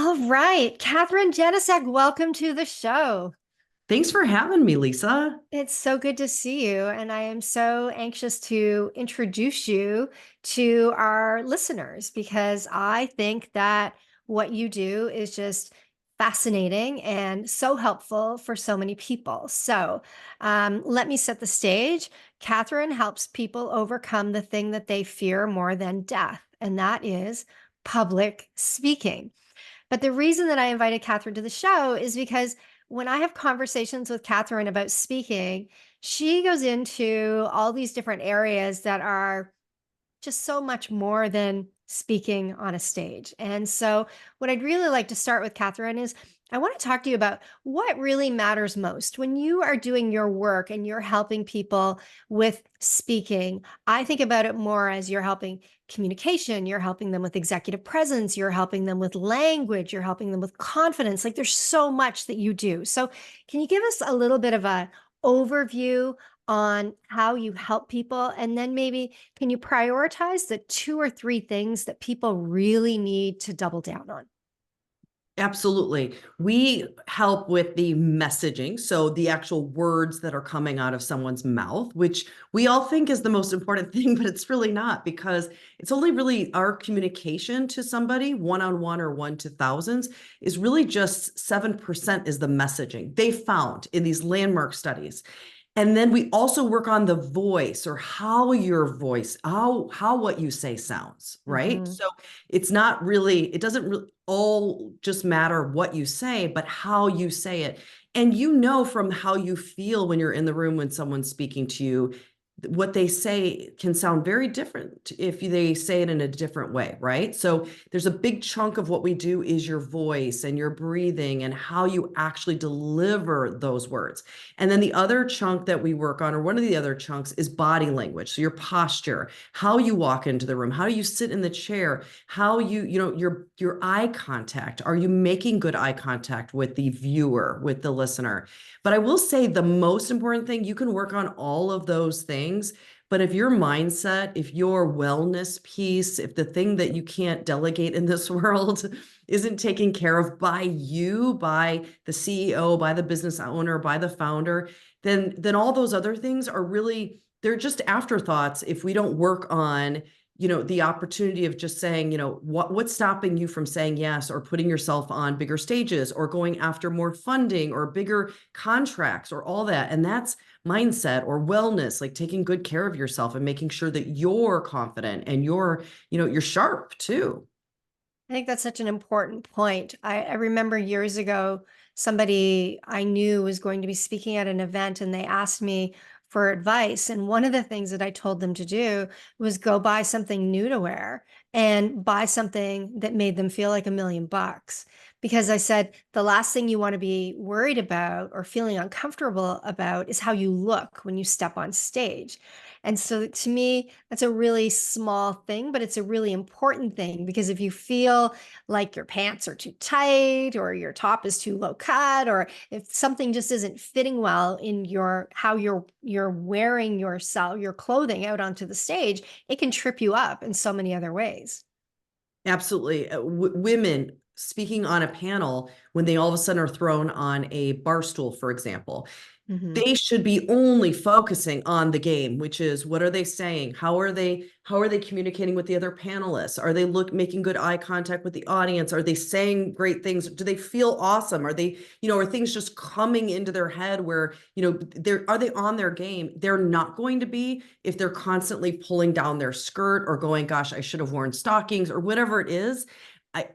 All right, Kathryn Janicek, welcome to the show. Thanks for having me, Lisa. It's so good to see you, and I am so anxious to introduce you to our listeners because I think that what you do is just fascinating and so helpful for so many people. Let me set the stage. Kathryn helps people overcome the thing that they fear more than death, and that is public speaking. But the reason that I invited Kathryn to the show is because when I have conversations with Kathryn about speaking, she goes into all these different areas that are just so much more than speaking on a stage. And so, what I'd really like to start with, Kathryn, is I want to talk to you about what really matters most when you are doing your work and you're helping people with speaking. I think about it more as you're helping communication, you're helping them with executive presence, you're helping them with language, you're helping them with confidence. Like there's so much that you do. So, can you give us a little bit of a overview on how you help people, and then maybe can you prioritize the two or three things that people really need to double down on? Absolutely. We help with the messaging. So the actual words that are coming out of someone's mouth, which we all think is the most important thing, but it's really not because it's only really our communication to somebody one-on-one or one to thousands is really just 7% is the messaging they found in these landmark studies. And then we also work on the voice or how your voice, how what you say sounds, right? Mhm. So it's not really, it doesn't really all just matter what you say, but how you say it. And you know from how you feel when you're in the room when someone's speaking to you, what they say can sound very different if they say it in a different way, right? So there's a big chunk of what we do is your voice and your breathing and how you actually deliver those words. And then the other chunk that we work on, or one of the other chunks, is body language. So your posture, how you walk into the room, how you sit in the chair, how your eye contact. Are you making good eye contact with the viewer, with the listener? But I will say the most important thing, you can work on all of those things. But if your mindset, if your wellness piece, if the thing that you can't delegate in this world isn't taken care of by you, by the CEO, by the business owner, by the founder, then all those other things are really, they're just afterthoughts if we don't work on the opportunity of just saying, what's stopping you from saying yes or putting yourself on bigger stages or going after more funding or bigger contracts or all that. And that's mindset or wellness, like taking good care of yourself and making sure that you're confident and you're sharp too. I think that's such an important point. I remember years ago, somebody I knew was going to be speaking at an event and they asked me for advice. And one of the things that I told them to do was go buy something new to wear and buy something that made them feel like $1 million. Because I said, the last thing you want to be worried about or feeling uncomfortable about is how you look when you step on stage. And so to me, that's a really small thing, but it's a really important thing because if you feel like your pants are too tight or your top is too low cut, or if something just isn't fitting well in your how you're wearing yourself, your clothing out onto the stage, it can trip you up in so many other ways. Absolutely. Women speaking on a panel when they all of a sudden are thrown on a bar stool, for example, Mhm. they should be only focusing on the game, which is what are they saying? How are they communicating with the other panelists? Are they making good eye contact with the audience? Are they saying great things? Do they feel awesome? Are things just coming into their head where, are they on their game? They're not going to be if they're constantly pulling down their skirt or going, gosh, I should have worn stockings or whatever it is. I,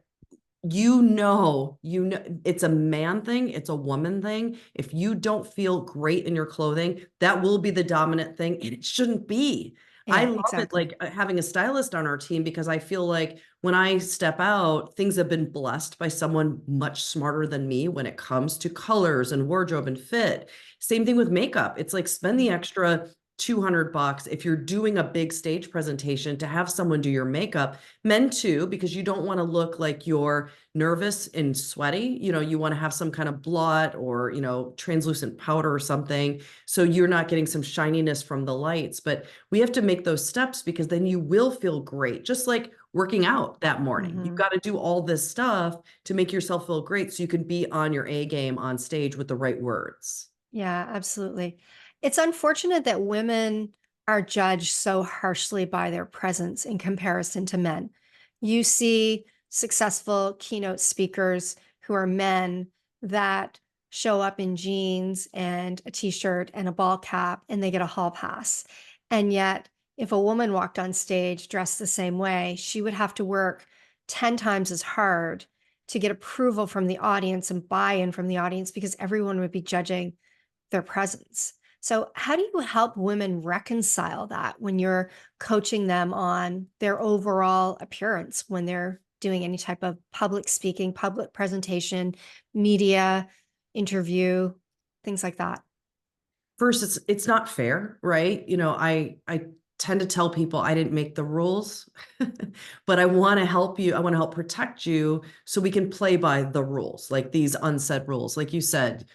it's a man thing, it's a woman thing. If you don't feel great in your clothing, that will be the dominant thing, and it shouldn't be. I Yeah, love it, exactly. like having a stylist on our team, because I feel like when I step out, things have been blessed by someone much smarter than me when it comes to colors and wardrobe and fit. Same thing with makeup. It's like spend the Mhm. extra $200 if you're doing a big stage presentation to have someone do your makeup. Men too, because you don't want to look like you're nervous and sweaty. You want to have some kind of blot or, translucent powder or something. So you're not getting some shininess from the lights. But we have to make those steps because then you will feel great. Just like working out that morning. You've Mhm. got to do all this stuff to make yourself feel great so you can be on your A game on stage with the right words. Yeah, absolutely. It's unfortunate that women are judged so harshly by their presence in comparison to men. You see successful keynote speakers who are men that show up in jeans and a t-shirt and a ball cap and they get a hall pass. And yet, if a woman walked on stage dressed the same way, she would have to work 10 times as hard to get approval from the audience and buy-in from the audience because everyone would be judging their presence. So, how do you help women reconcile that when you're coaching them on their overall appearance when they're doing any type of public speaking, public presentation, media, interview, things like that? First, it's not fair, right? I tend to tell people I didn't make the rules, but I want to help you. I want to help protect you so we can play by the rules, like these unsaid rules. Like you said,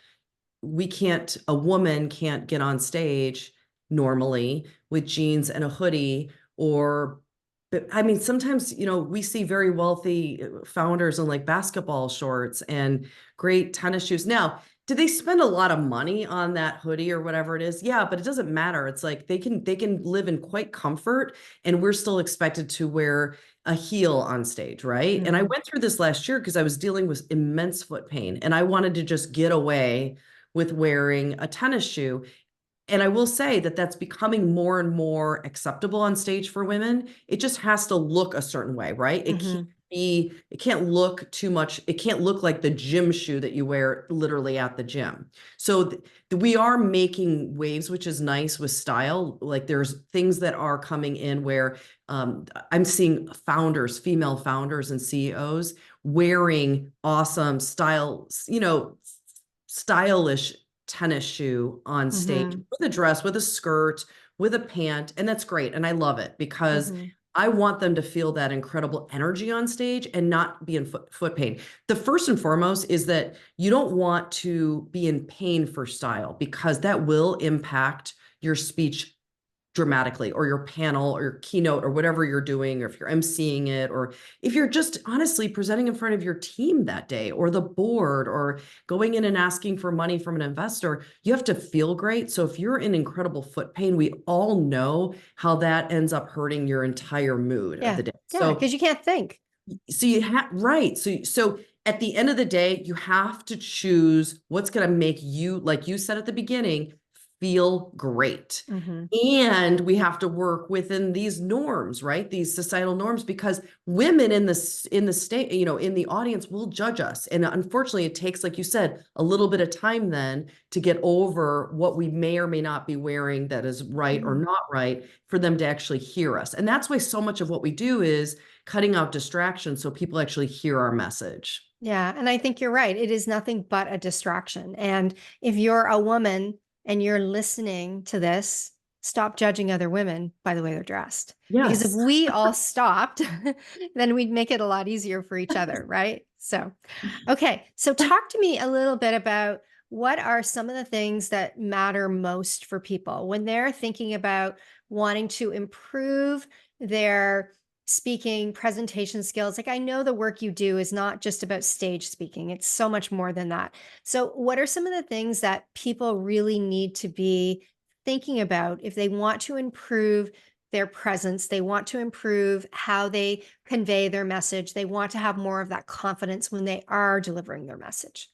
a woman can't get on stage normally with jeans and a hoodie or but I mean, sometimes, we see very wealthy founders in like basketball shorts and great tennis shoes. Now, do they spend a lot of money on that hoodie or whatever it is? Yeah, but it doesn't matter. It's like they can live in quite comfort and we're still expected to wear a heel on stage, right? And I Mhm. went through this last year because I was dealing with immense foot pain and I wanted to just get away with wearing a tennis shoe. And I will say that that's becoming more and more acceptable on stage for women. It just has to look a certain way, right? Mhm. It can't look too much. It can't look like the gym shoe that you wear literally at the gym. So we are making waves, which is nice with style. Like there's things that are coming in where I'm seeing female founders and CEOs wearing awesome stylish tennis shoe on stage Mhm. with a dress, with a skirt, with a pant. And that's great. And I love it because Mhm. I want them to feel that incredible energy on stage and not be in foot pain. The first and foremost is that you don't want to be in pain for style because that will impact your speech dramatically or your panel or your keynote or whatever you're doing, or if you're emceeing it, or if you're just honestly presenting in front of your team that day or the board or going in and asking for money from an investor, you have to feel great. So if you're in incredible foot pain, we all know how that ends up hurting your entire mood of Yeah. the day. Yeah, So because you can't think. you have right. So at the end of the day, you have to choose what's going to make you, like you said at the beginning, feel great. Mhm. And we have to work within these norms, right? These societal norms, because women in the state, in the audience will judge us. And unfortunately, it takes, like you said, a little bit of time then to get over what we may or may not be wearing that is right or Mhm. not right for them to actually hear us. And that's why so much of what we do is cutting out distractions so people actually hear our message. Yeah, and I think you're right. It is nothing but a distraction. And if you're a woman and you're listening to this, stop judging other women by the way they're dressed. Because if Yes. we all stopped, then we'd make it a lot easier for each other, right? So, okay. So talk to me a little bit about what are some of the things that matter most for people when they're thinking about wanting to improve their speaking, presentation skills. Like I know the work you do is not just about stage speaking, it's so much more than that. So, what are some of the things that people really need to be thinking about if they want to improve their presence, they want to improve how they convey their message, they want to have more of that confidence when they are delivering their message?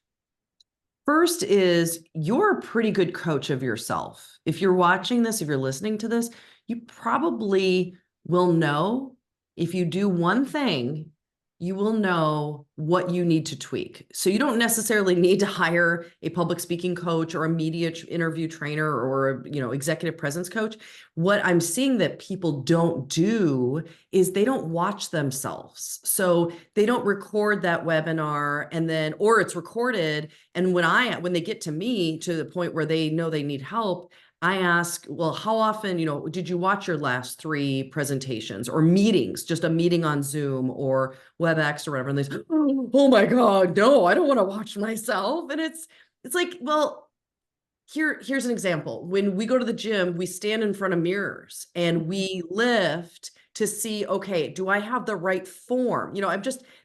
First is you're a pretty good coach of yourself. If you're watching this, if you're listening to this, you probably will know if you do one thing, you will know what you need to tweak. So you don't necessarily need to hire a public speaking coach or a media interview trainer or a, executive presence coach. What I'm seeing that people don't do is they don't watch themselves. So they don't record that webinar and then or it's recorded and when they get to me to the point where they know they need help, I ask, well, how often, did you watch your last 3 presentations or meetings, just a meeting on Zoom or WebEx or whatever? And they say, oh my God, no, I don't want to watch myself. And it's like, well, here's an example. When we go to the gym, we stand in front of mirrors and we lift to see, okay, do I have the right form?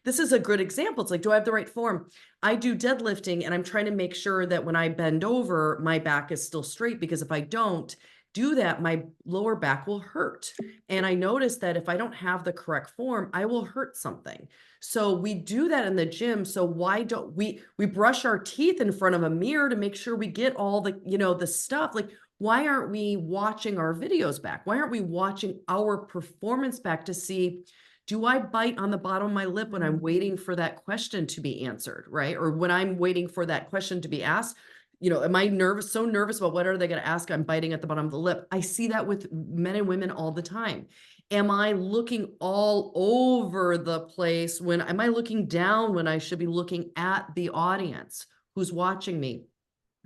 This is a good example. It's like, do I have the right form? I do deadlifting and I'm trying to make sure that when I bend over, my back is still straight, because if I don't do that, my lower back will hurt. And I noticed that if I don't have the correct form, I will hurt something. So we do that in the gym. So why don't we brush our teeth in front of a mirror to make sure we get all the, the stuff? Like, why aren't we watching our videos back? Why aren't we watching our performance back to see, do I bite on the bottom of my lip when I'm waiting for that question to be answered, right? Or when I'm waiting for that question to be asked? Am I so nervous about what are they going to ask? I'm biting at the bottom of the lip. I see that with men and women all the time. Am I looking all over the place am I looking down when I should be looking at the audience who's watching me?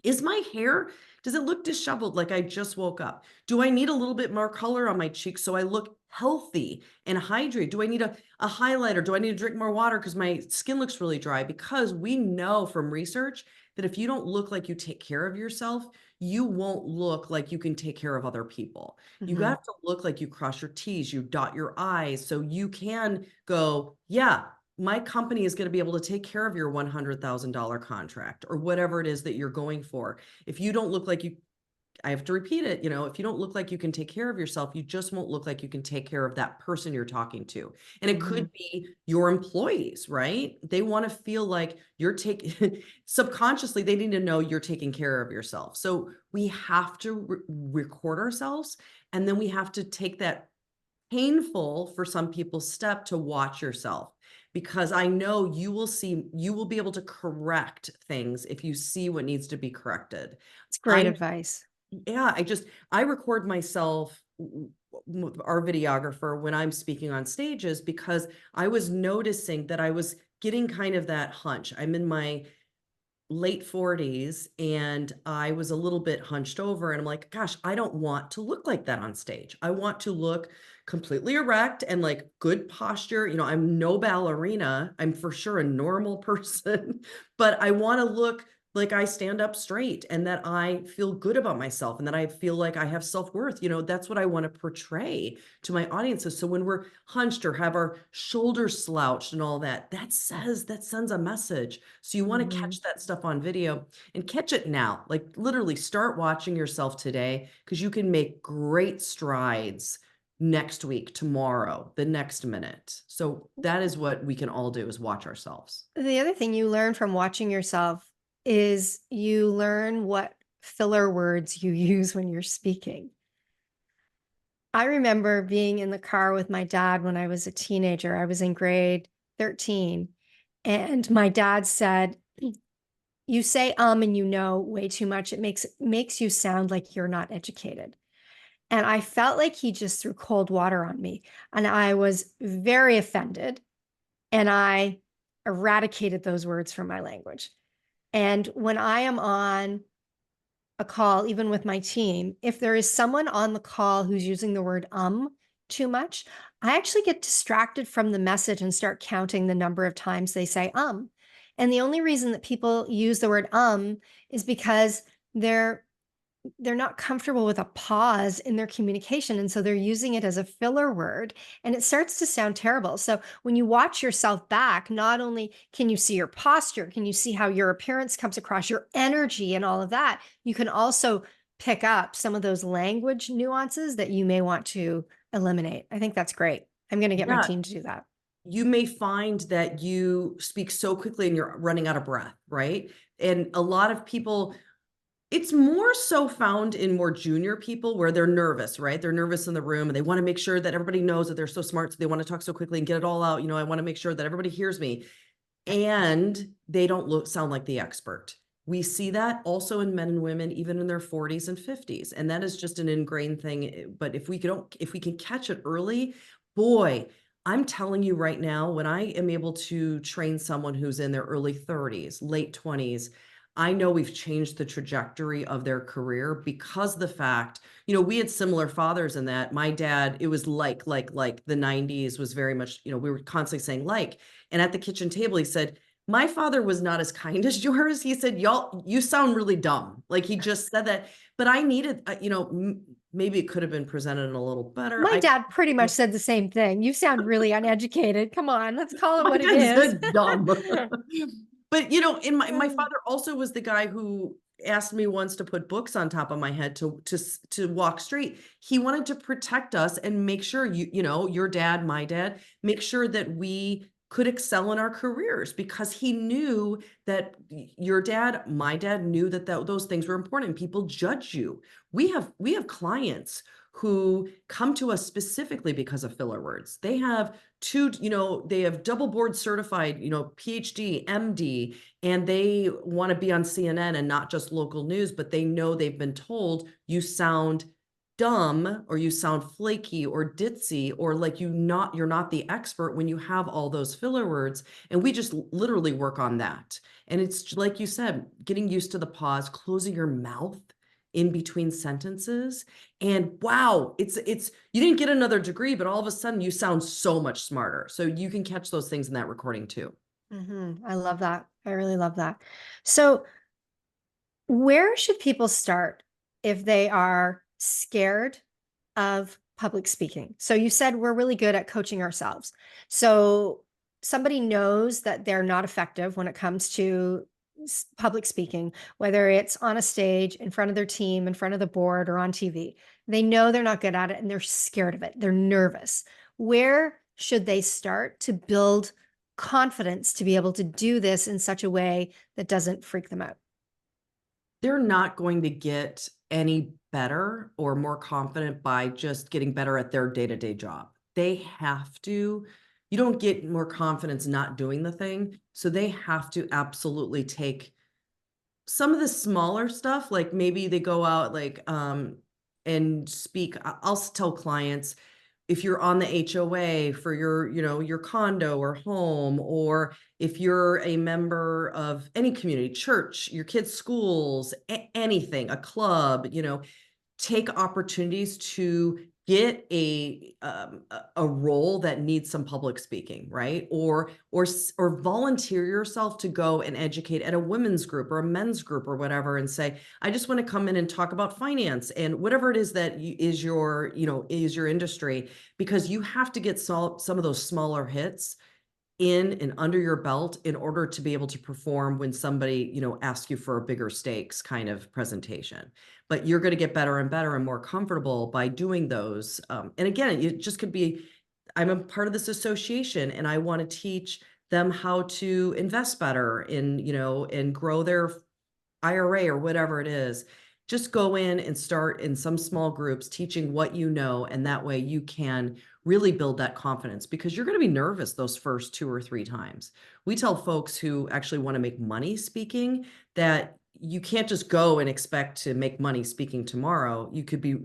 Is my hair, does it look disheveled like I just woke up? Do I need a little bit more color on my cheeks so I look healthy and hydrated? Do I need a highlighter? Do I need to drink more water because my skin looks really dry? Because we know from research that if you don't look like you take care of yourself, you won't look like you can take care of other people. You Mhm. got to look like you cross your T's, you dot your I's, so you can go, yeah, my company is going to be able to take care of your $100,000 contract or whatever it is that you're going for. If you don't look like I have to repeat it, if you don't look like you can take care of yourself, you just won't look like you can take care of that person you're talking to. And it could Mhm. be your employees, right? They want to feel like you're taking, subconsciously, they need to know you're taking care of yourself. So we have to record ourselves, and then we have to take that painful, for some people, step to watch yourself, because I know you will be able to correct things if you see what needs to be corrected. It's great I advice. Yeah, I record myself, our videographer, when I'm speaking on stages, because I was noticing that I was getting kind of that hunch. I'm in my late 40s and I was a little bit hunched over, and I'm like, gosh, I don't want to look like that on stage. I want to look completely erect and like good posture. I'm no ballerina. I'm for sure a normal person, but I want to look like I stand up straight and that I feel good about myself and that I feel like I have self-worth. That's what I want to portray to my audiences. So when we're hunched or have our shoulders slouched and all that, that sends a message. So you want to Mhm. catch that stuff on video, and catch it now. Like, literally start watching yourself today, because you can make great strides next week, tomorrow, the next minute. So that is what we can all do, is watch ourselves. The other thing you learn from watching yourself is you learn what filler words you use when you're speaking. I remember being in the car with my dad when I was a teenager. I was in grade 13, and my dad said, "You say and you know way too much. It makes you sound like you're not educated." And I felt like he just threw cold water on me, and I was very offended, and I eradicated those words from my language. And when I am on a call, even with my team, if there is someone on the call who's using the word too much, I actually get distracted from the message and start counting the number of times they say And the only reason that people use the word is because they're they're not comfortable with a pause in their communication. And so they're using it as a filler word, and it starts to sound terrible. So when you watch yourself back, not only can you see your posture, can you see how your appearance comes across, your energy, and all of that, you can also pick up some of those language nuances that you may want to eliminate. I think that's great. I'm going to get my Yeah, team to do that. you may find that you speak so quickly and you're running out of breath, right? And a lot of people, it's more so found in more junior people, where they're nervous, right? They're nervous in the room and they want to make sure that everybody knows that they're so smart. So they want to talk so quickly and get it all out. I want to make sure that everybody hears me, and they don't sound like the expert. We see that also in men and women, even in their 40s and 50s. And that is just an ingrained thing. But if we can catch it early, boy, I'm telling you right now, when I am able to train someone who's in their early 30s, late 20s, I know we've changed the trajectory of their career, because the fact, we had similar fathers in that. My dad, it was like the 90s was very much, we were constantly saying like, and at the kitchen table, he said, my father was not as kind as yours. He said, y'all, you sound really dumb. Like, he just said that. But I needed, maybe it could have been presented in a little better. My dad pretty much said the same thing. You sound really uneducated. Come on, let's call it My what it dad is. said dumb. But in my Mm. father also was the guy who asked me once to put books on top of my head to walk straight. He wanted to protect us and make sure your dad, my dad, make sure that we could excel in our careers, because he knew that your dad, my dad, knew that those things were important. People judge you. We have clients who come to us specifically because of filler words. They have they have double board certified, PhD, MD, and they want to be on CNN and not just local news, but they know they've been told you sound dumb, or you sound flaky or ditzy, or like you're not the expert when you have all those filler words. And we just literally work on that. And it's like you said, getting used to the pause, closing your mouth in between sentences. And wow, it's you didn't get another degree, but all of a sudden you sound so much smarter. So you can catch those things in that recording too. I love that. I really love that. So, where should people start if they are scared of public speaking? So, you said we're really good at coaching ourselves. So, somebody knows that they're not effective when it comes to public speaking, whether it's on a stage, in front of their team, in front of the board, or on TV. They know they're not good at it and they're scared of it. They're nervous. Where should they start to build confidence to be able to do this in such a way that doesn't freak them out? They're not going to get any better or more confident by just getting better at their day-to-day job. They have to, you don't get more confidence not doing the thing. So they have to absolutely take some of the smaller stuff, like maybe they go out and speak. I'll tell clients, if you're on the HOA for your condo or home, or if you're a member of any community, church, your kids' schools, anything, a club, take opportunities to get a role that needs some public speaking, right? Or volunteer yourself to go and educate at a women's group or a men's group or whatever, and say, I just want to come in and talk about finance and whatever it is that is your industry, because you have to get some of those smaller hits in and under your belt in order to be able to perform when somebody, asks you for a bigger stakes kind of presentation. But you're going to get better and better and more comfortable by doing those. And again, it just could be, I'm a part of this association and I want to teach them how to invest better and grow their IRA or whatever it is. Just go in and start in some small groups teaching what you know, and that way you can really build that confidence, because you're going to be nervous those first 2 or 3 times. We tell folks who actually want to make money speaking that you can't just go and expect to make money speaking tomorrow. You could be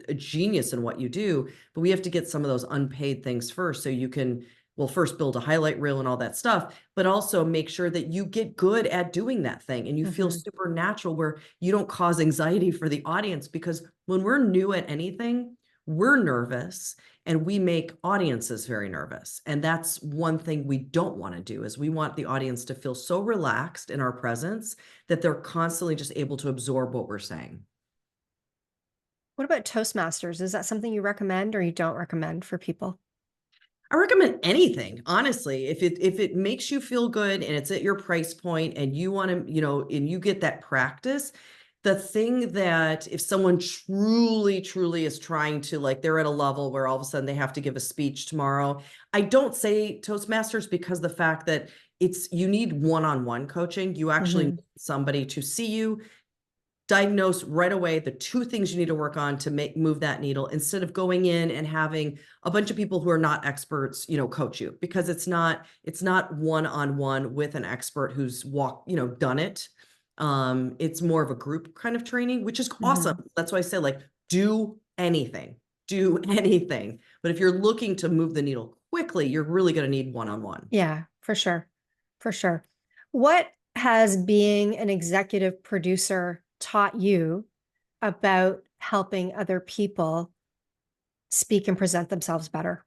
a genius in what you do, but we have to get some of those unpaid things first so you can, well, first build a highlight reel and all that stuff, but also make sure that you get good at doing that thing and you feel supernatural, where you don't cause anxiety for the audience. Because when we're new at anything, we're nervous and we make audiences very nervous. And that's one thing we don't want to do, is we want the audience to feel so relaxed in our presence that they're constantly just able to absorb what we're saying. What about Toastmasters? Is that something you recommend or you don't recommend for people? I recommend anything, honestly. If it makes you feel good and it's at your price point and you want to, and you get that practice, the thing that if someone truly, truly is trying to, like, they're at a level where all of a sudden they have to give a speech tomorrow, I don't say Toastmasters, because the fact that you need one-on-one coaching. You actually need somebody to see you, diagnose right away the 2 things you need to work on to move that needle, instead of going in and having a bunch of people who are not experts, coach you, because it's not one-on-one with an expert who's done it. It's more of a group kind of training, which is awesome. That's why I say, like, do anything, do anything. But if you're looking to move the needle quickly, you're really going to need one-on-one. Yeah, for sure. For sure. What has being an executive producer taught you about helping other people speak and present themselves better?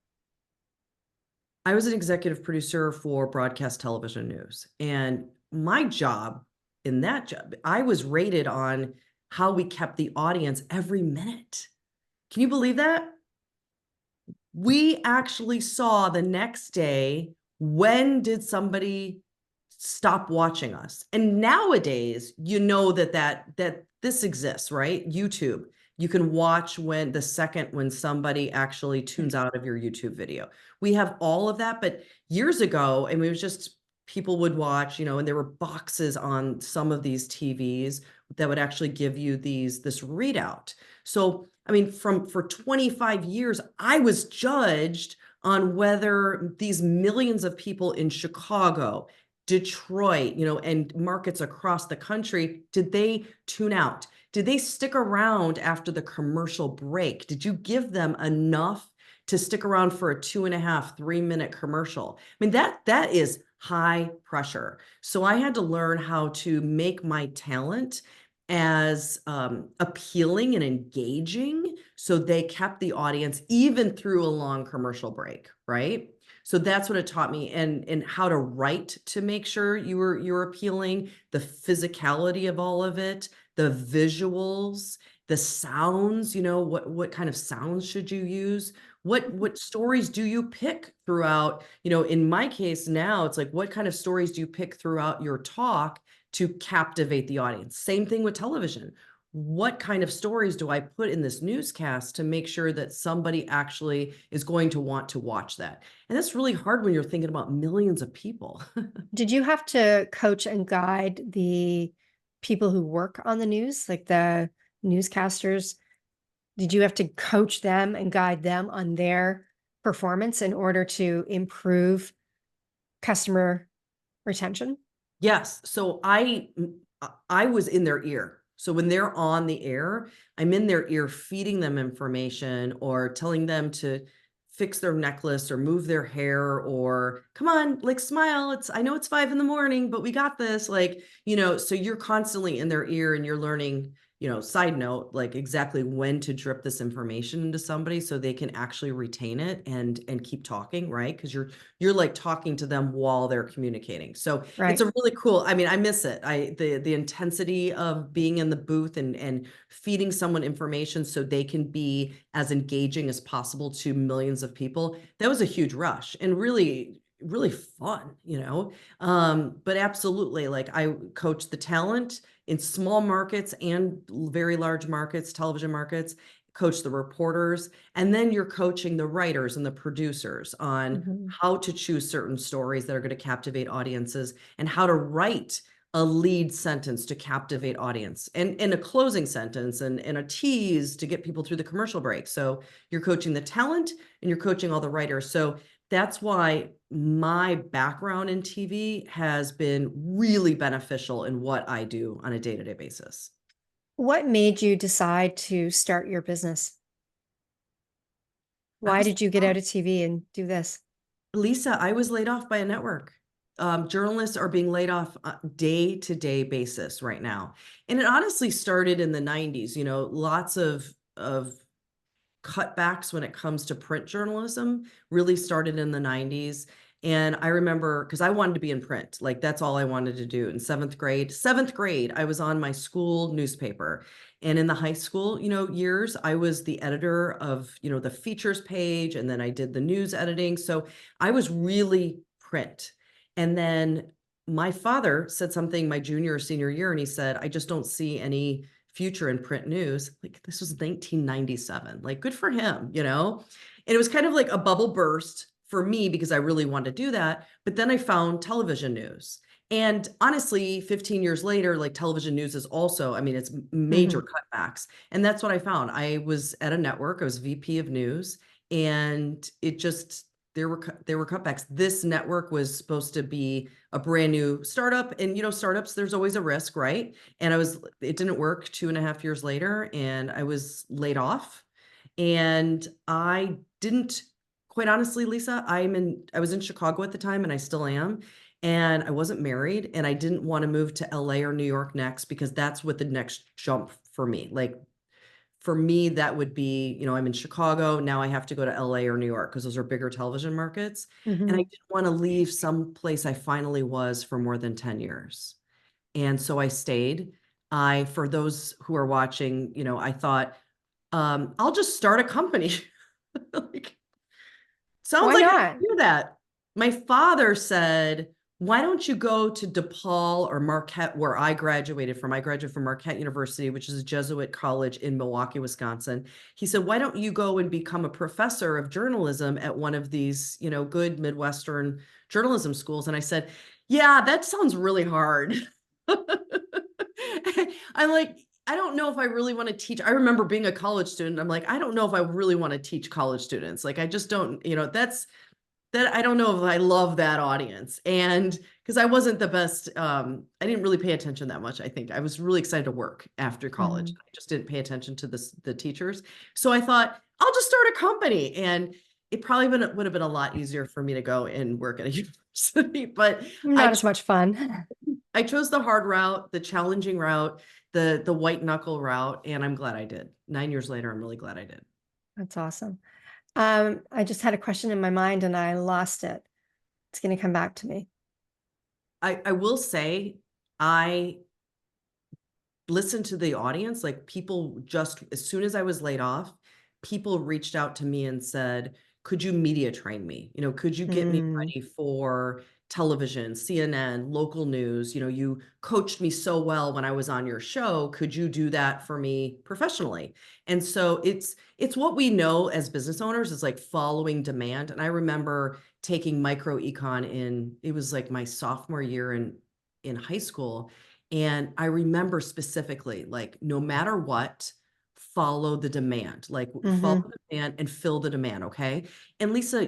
I was an executive producer for broadcast television news, and my job in that job, I was rated on how we kept the audience every minute. Can you believe that? We actually saw the next day, when did somebody stop watching us? And nowadays, you know that this exists, right? YouTube. You can watch when the second when somebody actually tunes Right. out of your YouTube video. We have all of that, but years ago, and it was just people would watch, and there were boxes on some of these TVs that would actually give you this readout. So, I mean, for 25 years, I was judged on whether these millions of people in Chicago, Detroit, and markets across the country, did they tune out? Did they stick around after the commercial break? Did you give them enough to stick around for a 2.5, 3 minute commercial? I mean, that is high pressure. So I had to learn how to make my talent as appealing and engaging so they kept the audience even through a long commercial break, right? So that's what it taught me, and how to write to make sure you're appealing, the physicality of all of it, the visuals, the sounds, what kind of sounds should you use? What stories do you pick throughout? In my case now, it's like, what kind of stories do you pick throughout your talk to captivate the audience? Same thing with television. What kind of stories do I put in this newscast to make sure that somebody actually is going to want to watch that? And that's really hard when you're thinking about millions of people. Did you have to coach and guide the people who work on the news, like the newscasters? Did you have to coach them and guide them on their performance in order to improve customer retention? Yes. So I was in their ear. So when they're on the air, I'm in their ear feeding them information or telling them to fix their necklace or move their hair or come on, like smile. I know it's 5 in the morning, but we got this. Like, so you're constantly in their ear and you're learning, side note, like exactly when to drip this information into somebody so they can actually retain it and keep talking, right? Because you're like talking to them while they're communicating. So it's Right. a really cool, I mean, I miss it. The intensity of being in the booth and feeding someone information so they can be as engaging as possible to millions of people. That was a huge rush and really, really fun. But absolutely, like I coach the talent in small markets and very large markets, television markets, coach the reporters, and then you're coaching the writers and the producers on Mhm. how to choose certain stories that are going to captivate audiences and how to write a lead sentence to captivate audience and a closing sentence and a tease to get people through the commercial break. So you're coaching the talent and you're coaching all the writers. So that's why my background in TV has been really beneficial in what I do on a day-to-day basis. What made you decide to start your business? I Why was did you get out of TV and do this? Lisa, I was laid off by a network. Journalists are being laid off day-to-day basis right now. And it honestly started in the 90s, lots of cutbacks when it comes to print journalism really started in the 90s. And I remember because I wanted to be in print, like that's all I wanted to do in seventh grade, I was on my school newspaper. And in the high school, years, I was the editor of, the features page, and then I did the news editing. So I was really print. And then my father said something my junior or senior year, and he said, I just don't see any future in print news. Like this was 1997. Like good for him. And it was kind of like a bubble burst for me because I really wanted to do that. But then I found television news. And honestly, 15 years later, like television news is also, I mean, it's major Mhm. cutbacks. And that's what I found. I was at a network, I was VP of news, and it just, there were cutbacks. This network was supposed to be a brand new startup. And startups, there's always a risk, right? And it didn't work 2.5 years later, and I was laid off. And I didn't, quite honestly, Lisa, I was in Chicago at the time and I still am. And I wasn't married and I didn't want to move to LA or New York next because that's what the next jump for me. Like for me, that would be, I'm in Chicago. Now I have to go to LA or New York because those are bigger television markets. And I Mhm. didn't want to leave some place I finally was for more than 10 years. And so I stayed. For those who are watching, I thought I'll just start a company. Like, sounds Why like I not? can do that. My father said, why don't you go to DePaul or Marquette, where I graduated from? I graduated from Marquette University, which is a Jesuit college in Milwaukee, Wisconsin. He said, why don't you go and become a professor of journalism at one of these, good Midwestern journalism schools? And I said, yeah, that sounds really hard. I'm like, I don't know if I really want to teach. I remember being a college student. I'm like, I don't know if I really want to teach college students. Like, I just don't, that I don't know if I love that audience. And because I wasn't the best, I didn't really pay attention that much. I think I was really excited to work after college. Mhm. I just didn't pay attention to the teachers. So I thought, I'll just start a company. And it probably would have been a lot easier for me to go and work at a university, but I Not as much fun. I chose the hard route, the challenging route, the white knuckle route, and I'm glad I did. 9 years later, I'm really glad I did. That's awesome. I just had a question in my mind and I lost it. It's going to come back to me. I will say, I listened to the audience. Like, people, just as soon as I was laid off, people reached out to me and said, could you media train me? Could you get me Mm, ready for television, CNN, local news? You coached me so well when I was on your show. Could you do that for me professionally? And so it's what we know as business owners is like following demand. And I remember taking micro econ it was like my sophomore year in high school. And I remember specifically, like, no matter what, follow the demand, like follow hmm the demand and fill the demand. Okay. And Lisa,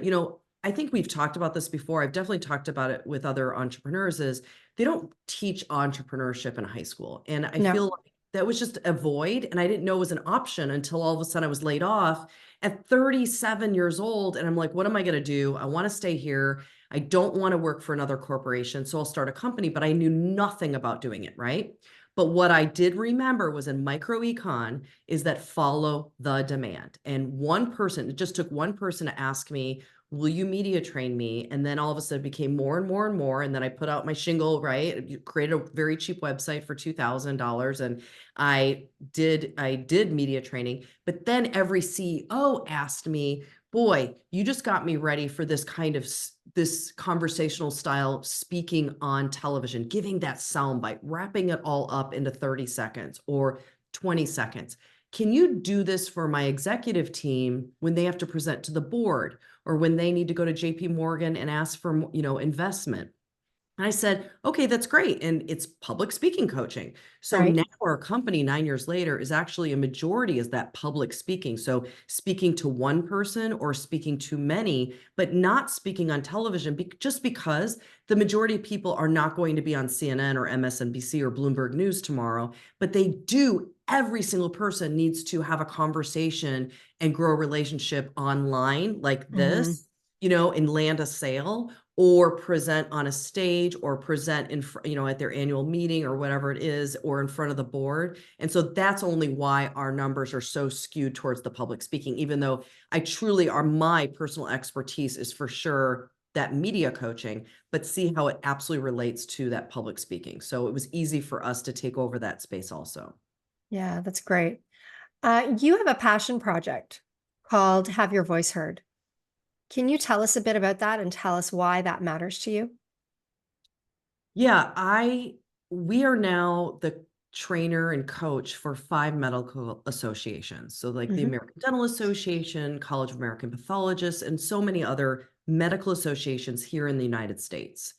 I think we've talked about this before. I've definitely talked about it with other entrepreneurs is they don't teach entrepreneurship in high school. And I No. feel like that was just a void. And I didn't know it was an option until all of a sudden I was laid off at 37 years old. And I'm like, what am I going to do? I want to stay here. I don't want to work for another corporation. So I'll start a company, but I knew nothing about doing it. Right. But what I did remember was in micro econ is that follow the demand. And one person, it just took one person to ask me, will you media train me? And then all of a sudden it became more and more and more. And then I put out my shingle, right? Created a very cheap website for $2,000. And I did media training. But then every CEO asked me, boy, you just got me ready for this kind of this conversational style speaking on television, giving that soundbite, wrapping it all up into 30 seconds or 20 seconds. Can you do this for my executive team when they have to present to the board or when they need to go to JP Morgan and ask for, investment? And I said, okay, that's great. And it's public speaking coaching. So Right. now our company 9 years later is actually a majority is that public speaking. So speaking to one person or speaking to many, but not speaking on television just because the majority of people are not going to be on CNN or MSNBC or Bloomberg News tomorrow, but they do. Every single person needs to have a conversation and grow a relationship online like hmm this, and land a sale or present on a stage or present at their annual meeting or whatever it is or in front of the board. And so that's only why our numbers are so skewed towards the public speaking, even though I truly are, my personal expertise is for sure that media coaching, but see how it absolutely relates to that public speaking. So it was easy for us to take over that space also. Yeah, that's great. You have a passion project called Have Your Voice Heard. Can you tell us a bit about that and tell us why that matters to you? Yeah, we are now the trainer and coach for 5 medical associations. So like the hmm American Dental Association, College of American Pathologists, and so many other medical associations here in the United States.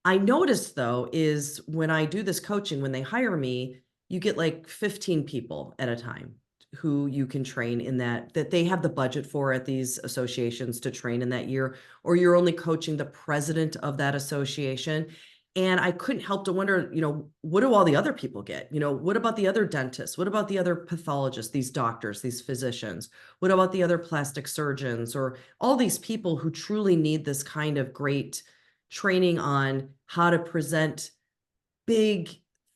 I noticed though is when I do this coaching, when they hire me, you get like 15 people at a time who you can train in that they have the budget for at these associations to train in that year, or you're only coaching the president of that association. And I couldn't help to wonder, what do all the other people get? What about the other dentists? What about the other pathologists, these doctors, these physicians? What about the other plastic surgeons or all these people who truly need this kind of great training on how to present big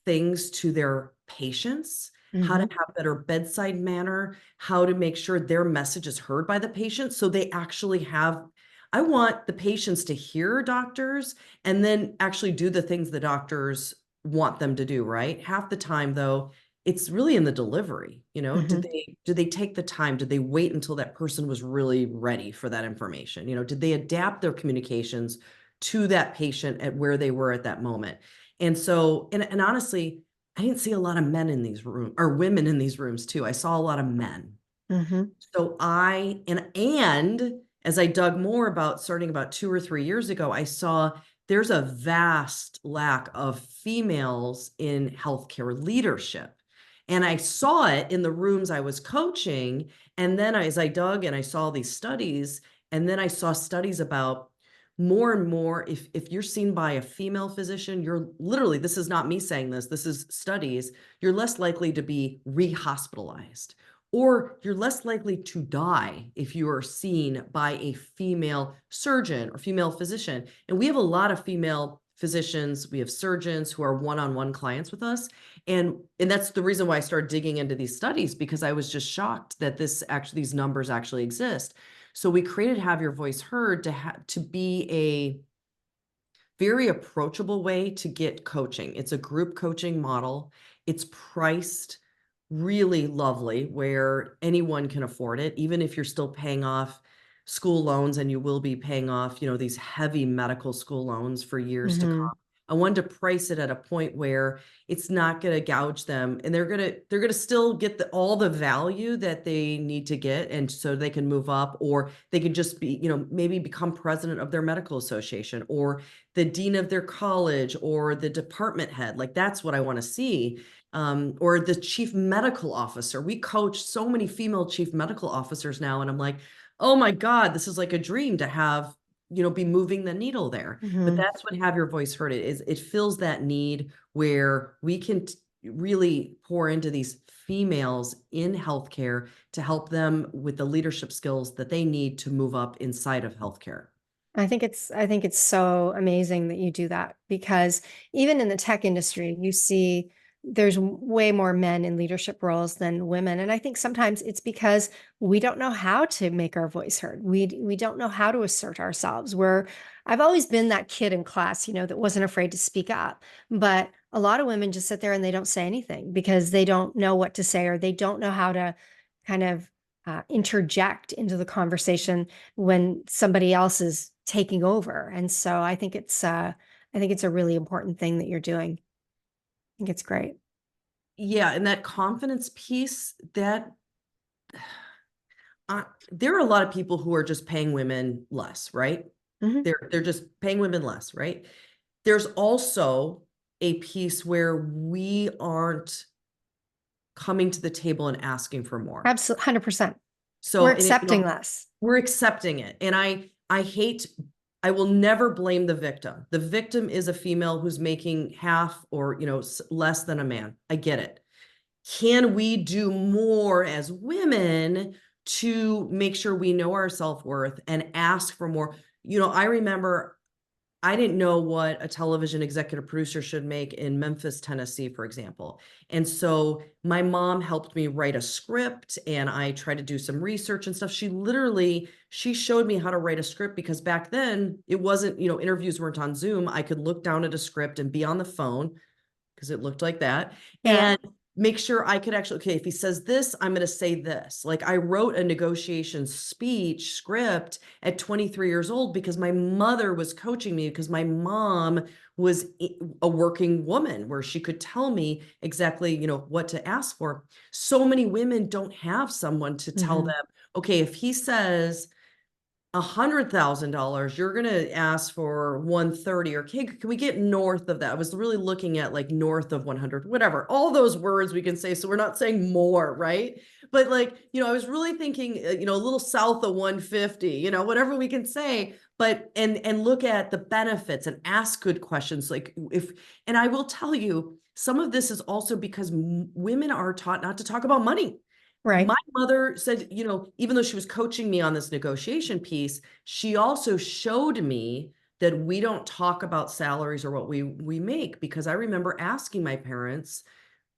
things to their patients, how to hmm have better bedside manner, how to make sure their message is heard by the patient. So they actually have, I want the patients to hear doctors and then actually do the things the doctors want them to do, right? Half the time, though, it's really in the delivery. You know, Mhm. did they take the time? Did they wait until that person was really ready for that information? You know, did they adapt their communications to that patient at where they were at that moment? And so, and honestly, I didn't see a lot of men in these rooms, or women in these rooms too. I saw a lot of men. Mhm. So and as I dug more about starting about 2 or 3 years ago, I saw there's a vast lack of females in healthcare leadership. And I saw it in the rooms I was coaching. And then as I dug and I saw these studies, and then I saw studies about more and more, if you're seen by a female physician, you're literally, this is not me saying this is studies, you're less likely to be rehospitalized, or you're less likely to die if you are seen by a female surgeon or female physician. And we have a lot of female physicians, we have surgeons who are one-on-one clients with us. And that's the reason why I started digging into these studies, because I was just shocked that these numbers actually exist. So we created Have Your Voice Heard to be a very approachable way to get coaching. It's a group coaching model. It's priced really lovely where anyone can afford it, even if you're still paying off school loans, and you will be paying off, these heavy medical school loans for years to come. Mhm. I wanted to price it at a point where it's not going to gouge them, and they're going to still get all the value that they need to get, and so they can move up, or they can just be, maybe become president of their medical association, or the dean of their college, or the department head. Like, that's what I want to see. Or the chief medical officer. We coach so many female chief medical officers now, and I'm like, oh my God, this is like a dream to have, be moving the needle there. But Mhm. that's what Have Your Voice Heard it fills that need where we can really pour into these females in healthcare to help them with the leadership skills that they need to move up inside of healthcare. I think it's so amazing that you do that, because even in the tech industry, you see there's way more men in leadership roles than women. And I think sometimes it's because we don't know how to make our voice heard. We don't know how to assert ourselves. I've always been that kid in class, that wasn't afraid to speak up. But a lot of women just sit there and they don't say anything because they don't know what to say, or they don't know how to kind of interject into the conversation when somebody else is taking over. And so I think it's a really important thing that you're doing. I think it's great. Yeah, and that confidence piece, that there are a lot of people who are just paying women less, right? Mhm. They're just paying women less, right? There's also a piece where we aren't coming to the table and asking for more. Absolutely, 100%. We're So, and accepting less. we're accepting it. And I will never blame the victim. The victim is a female who's making half or, less than a man. I get it. Can we do more as women to make sure we know our self-worth and ask for more? I remember I didn't know what a television executive producer should make in Memphis, Tennessee, for example. And so my mom helped me write a script, and I tried to do some research and stuff. She showed me how to write a script, because back then it wasn't, interviews weren't on Zoom. I could look down at a script and be on the phone, because it looked like that, Yeah. and make sure I could actually, okay, if he says this, I'm going to say this. Like, I wrote a negotiation speech script at 23 years old because my mother was coaching me, because my mom was a working woman where she could tell me exactly, what to ask for. So many women don't have someone to tell Mhm. them, okay, if he says $100,000, you're going to ask for 130, or can we get north of that? I was really looking at like north of 100, whatever, all those words we can say. So we're not saying more, right? But like, I was really thinking, a little south of 150, whatever we can say, but, and look at the benefits and ask good questions. Like, and I will tell you, some of this is also because women are taught not to talk about money. My Right. mother said, even though she was coaching me on this negotiation piece, she also showed me that we don't talk about salaries or what we make, because I remember asking my parents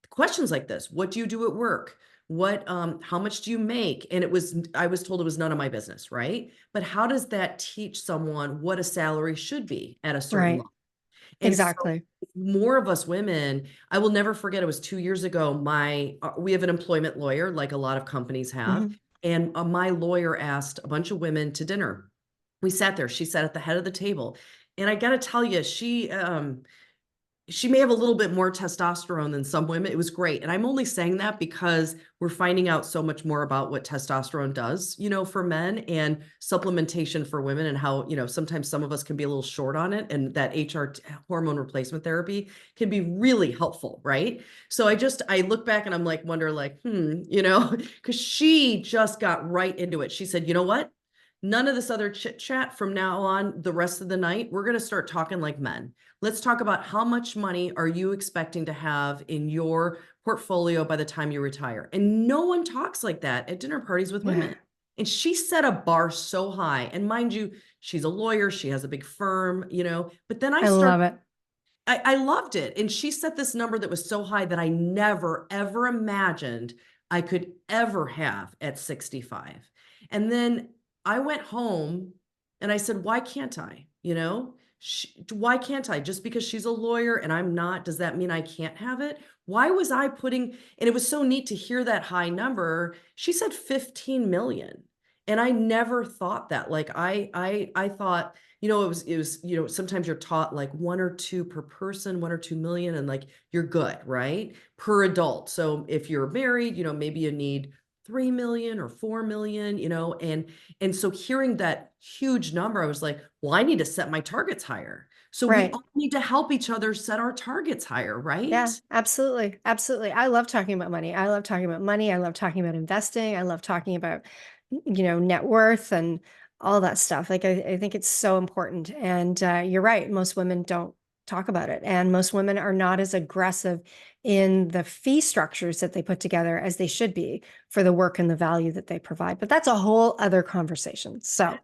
questions like this. What do you do at work? How much do you make? And I was told it was none of my business, right? But how does that teach someone what a salary should be at a certain Right. level? And so Exactly. more of us women, I will never forget, it was 2 years ago. We have an employment lawyer, like a lot of companies have. Mhm. And my lawyer asked a bunch of women to dinner. We sat there. She sat at the head of the table. And I got to tell you, she may have a little bit more testosterone than some women. It was great. And I'm only saying that because we're finding out so much more about what testosterone does, for men, and supplementation for women, and how, sometimes some of us can be a little short on it. And that hormone replacement therapy can be really helpful. Right. So I look back and I'm like, wonder like, because she just got right into it. She said, you know what? None of this other chit chat from now on, the rest of the night, we're going to start talking like men. Let's talk about how much money are you expecting to have in your portfolio by the time you retire? And no one talks like that at dinner parties with Yeah. women. And she set a bar so high. And mind you, she's a lawyer, she has a big firm, but then I love it. I loved it. And she set this number that was so high that I never, ever imagined I could ever have at 65. And then I went home and I said, why can't I? Why can't I? Just because she's a lawyer and I'm not, does that mean I can't have it? Why was I putting, and it was so neat to hear that high number. She said 15 million. And I never thought that. Like I thought, it was, sometimes you're taught like one or two per person, 1 or 2 million, and like you're good, right? Per adult. So if you're married, maybe you need 3 million or 4 million, and so hearing that huge number, I was like, well, I need to set my targets higher. So we Right. all need to help each other set our targets higher, right? Yeah, absolutely. Absolutely. I love talking about money. I love talking about money. I love talking about investing. I love talking about, net worth and all that stuff. Like, I think it's so important. And you're right. Most women don't talk about it. And most women are not as aggressive in the fee structures that they put together as they should be for the work and the value that they provide. But that's a whole other conversation. So,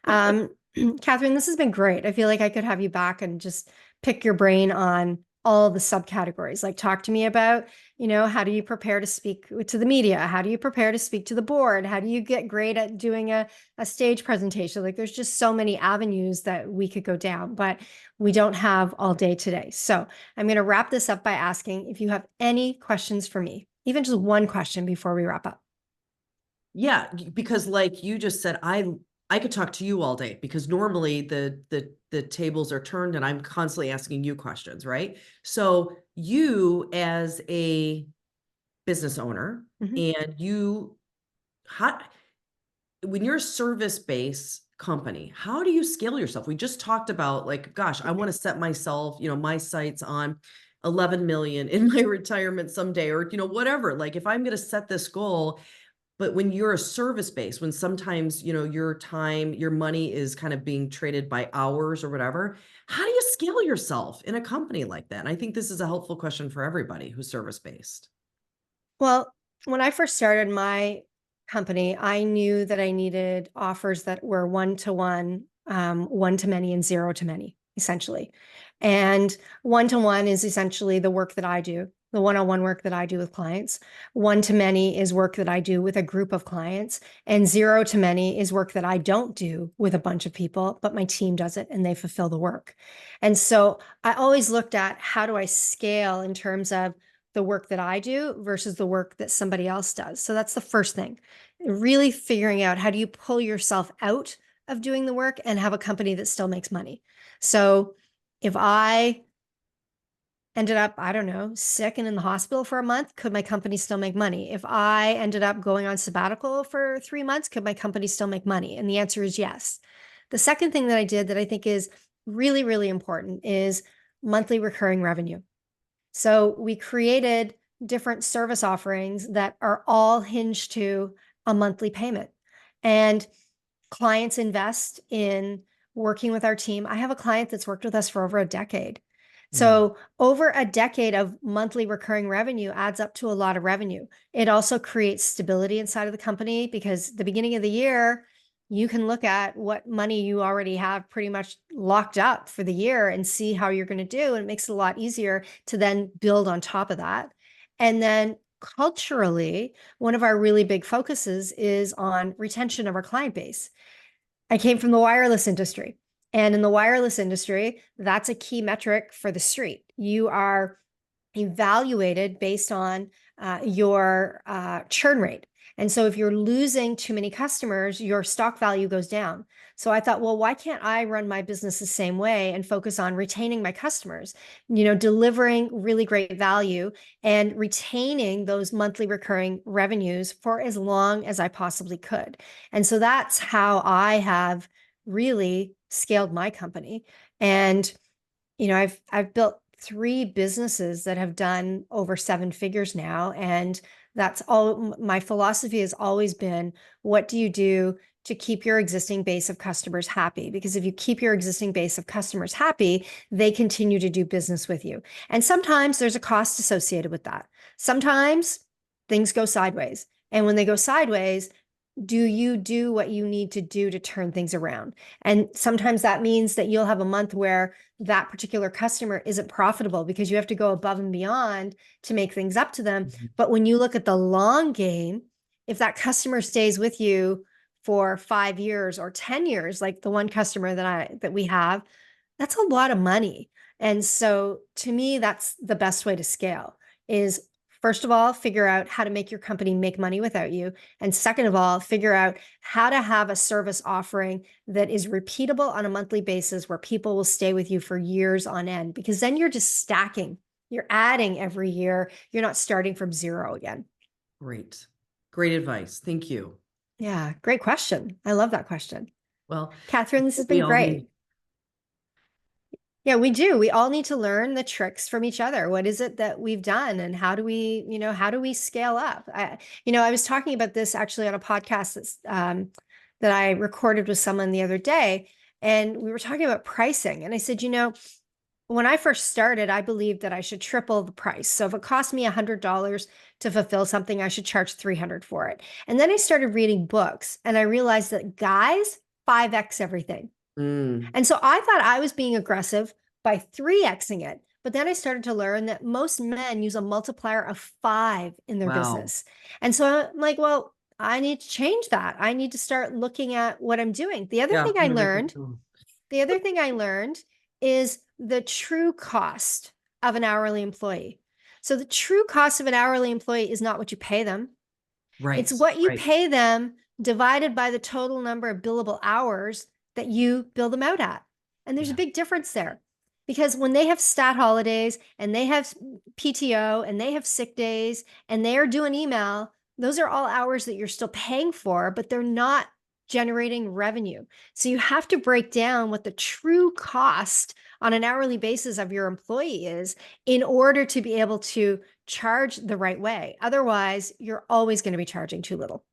um, Kathryn, this has been great. I feel like I could have you back and just pick your brain on all the subcategories. Like, talk to me about, how do you prepare to speak to the media? How do you prepare to speak to the board? How do you get great at doing a stage presentation? Like, there's just so many avenues that we could go down, but we don't have all day today. So I'm going to wrap this up by asking if you have any questions for me, even just one question before we wrap up. Yeah, because like you just said, I could talk to you all day, because normally the tables are turned and I'm constantly asking you questions, right? So you, as a business owner, Mhm. and how when you're a service-based company, how do you scale yourself? We just talked about, like, gosh, I want to set myself, my sights on 11 million in my retirement someday, or whatever. Like, if I'm going to set this goal, but when you're a service based, when sometimes, your time, your money is kind of being traded by hours or whatever, how do you scale yourself in a company like that? And I think this is a helpful question for everybody who's service based. Well, when I first started my company, I knew that I needed offers that were one-to-one, one-to-many, and zero-to-many, essentially. And one-to-one is essentially the work that I do, the one-on-one work that I do with clients. One-to-many is work that I do with a group of clients. And zero-to-many is work that I don't do with a bunch of people, but my team does it and they fulfill the work. And so I always looked at, how do I scale in terms of the work that I do versus the work that somebody else does. So that's the first thing. Really figuring out, how do you pull yourself out of doing the work and have a company that still makes money. So if I ended up, I don't know, sick and in the hospital for a month, could my company still make money? If I ended up going on sabbatical for 3 months, could my company still make money? And the answer is yes. The second thing that I did that I think is really, really important is monthly recurring revenue. So we created different service offerings that are all hinged to a monthly payment. And clients invest in working with our team. I have a client that's worked with us for over a decade. Mm. So over a decade of monthly recurring revenue adds up to a lot of revenue. It also creates stability inside of the company, because the beginning of the year, you can look at what money you already have pretty much locked up for the year and see how you're going to do. And it makes it a lot easier to then build on top of that. And then culturally, one of our really big focuses is on retention of our client base. I came from the wireless industry. And in the wireless industry, that's a key metric for the street. You are evaluated based on your churn rate. And so if you're losing too many customers, your stock value goes down. So I thought, well, why can't I run my business the same way and focus on retaining my customers, delivering really great value and retaining those monthly recurring revenues for as long as I possibly could. And so that's how I have really scaled my company. And I've built 3 businesses that have done over 7 figures now. And that's all my philosophy has always been, what do you do to keep your existing base of customers happy? Because if you keep your existing base of customers happy, they continue to do business with you. And sometimes there's a cost associated with that. Sometimes things go sideways. And when they go sideways, do you do what you need to do to turn things around? And sometimes that means that you'll have a month where that particular customer isn't profitable because you have to go above and beyond to make things up to them. But when you look at the long game, if that customer stays with you for 5 years or 10 years, like the one customer that we have, that's a lot of money. And so to me, that's the best way to scale is, first of all, figure out how to make your company make money without you. And second of all, figure out how to have a service offering that is repeatable on a monthly basis where people will stay with you for years on end, because then you're just stacking, you're adding every year. You're not starting from zero again. Great. Great advice. Thank you. Yeah, great question. I love that question. Well, Kathryn, this has we been all great. need. Yeah, we do. We all need to learn the tricks from each other. What is it that we've done and how do we scale up? I was talking about this actually on a podcast that I recorded with someone the other day, and we were talking about pricing. And I said, when I first started, I believed that I should triple the price. So if it cost me $100 to fulfill something, I should charge 300 for it. And then I started reading books and I realized that guys 5x everything. Mm, And so I thought I was being aggressive by 3xing it. But then I started to learn that most men use a multiplier of 5 in their wow. business. And so I'm like, well, I need to change that. I need to start looking at what I'm doing. Yeah, I'm gonna write that down. The other thing I learned is the true cost of an hourly employee. So the true cost of an hourly employee is not what you pay them. It's Right. what you Right. pay them divided by the total number of billable hours that you bill them out at. And there's a Yeah. big difference there, because when they have stat holidays and they have PTO and they have sick days and they are doing email, those are all hours that you're still paying for, but they're not generating revenue. So you have to break down what the true cost on an hourly basis of your employee is in order to be able to charge the right way. Otherwise, you're always going to be charging too little.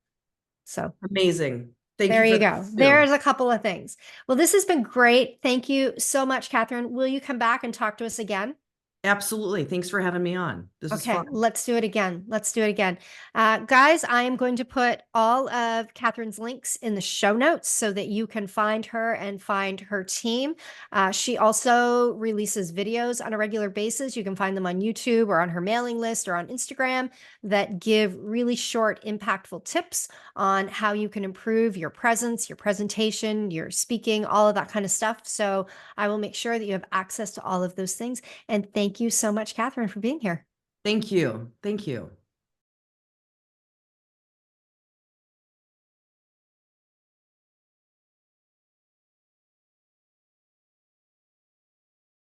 So Amazing. Thank there you for you that go. too. There's a couple of things. Well, this has been great. Thank you so much, Kathryn. Will you come back and talk to us again? Absolutely. Thanks for having me on. This is Okay, fun. let's do it again. Let's do it again. Guys, I am going to put all of Kathryn's links in the show notes so that you can find her and find her team. She also releases videos on a regular basis. You can find them on YouTube or on her mailing list or on Instagram that give really short, impactful tips on how you can improve your presence, your presentation, your speaking, all of that kind of stuff. So I will make sure that you have access to all of those things. And thank you so much, Kathryn, for being here. Thank you. Thank you.